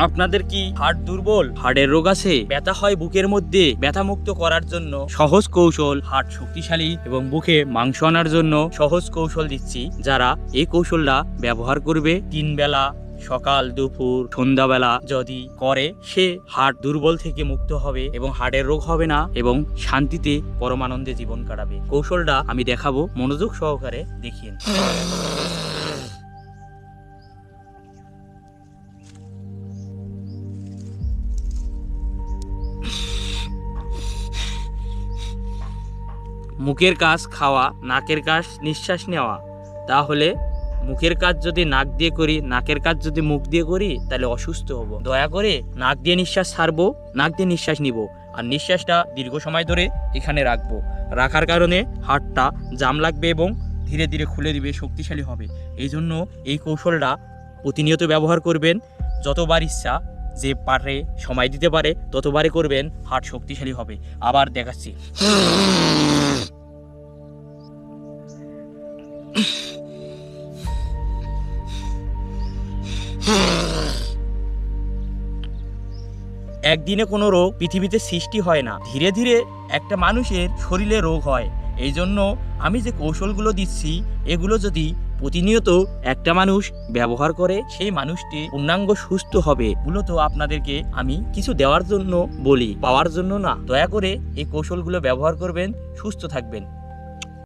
আপনাদের কি হাড় দুর্বল, হাড়ের রোগ আছে, ব্যথা হয় বুকের মধ্যে? ব্যথা মুক্ত করার জন্য সহজ কৌশল, হাড় শক্তিশালী এবং বুকে মাংস আনার জন্য সহজ কৌশল দিচ্ছি। যারা এই কৌশলটা ব্যবহার করবে 3 বেলা, সকাল দুপুর সন্ধ্যাবেলা যদি করে, সে হাড় দুর্বল থেকে মুক্ত হবে এবং হাড়ের রোগ হবে না এবং শান্তিতে পরমানন্দে জীবন কাটাবে। কৌশলটা আমি দেখাবো, মনোযোগ সহকারে দেখিয়ে। মুখের কাজ খাওয়া, নাকের কাজ নিঃশ্বাস নেওয়া। তাহলে মুখের কাজ যদি নাক দিয়ে করি, নাকের কাজ যদি মুখ দিয়ে করি, তাহলে অসুস্থ হব। দয়া করে নাক দিয়ে নিঃশ্বাস ছাড়বো, নাক দিয়ে নিঃশ্বাস নিব, আর নিঃশ্বাসটা দীর্ঘ সময় ধরে এখানে রাখবো। রাখার কারণে হাড়টা জাম লাগবে এবং ধীরে ধীরে খুলে দিবে, শক্তিশালী হবে। এই জন্য এই কৌশলটা প্রতিনিয়ত ব্যবহার করবেন। যতবার ইচ্ছা যে পারে সময় দিতে পারে ততবারই করবেন, হাড় শক্তিশালী হবে। আবার দেখাচ্ছি। একদিনে কোনো রোগ পৃথিবীতে সৃষ্টি হয় না, ধীরে ধীরে একটা মানুষের শরীরে রোগ হয়। এই জন্য আমি যে কৌশলগুলো দিচ্ছি, এগুলো যদি প্রতিনিয়ত একটা মানুষ ব্যবহার করে, সেই মানুষটি পূর্ণাঙ্গ সুস্থ হবে। মূলত আপনাদেরকে আমি কিছু দেওয়ার জন্য বলি, পাওয়ার জন্য না। দয়া করে এই কৌশলগুলো ব্যবহার করবেন, সুস্থ থাকবেন।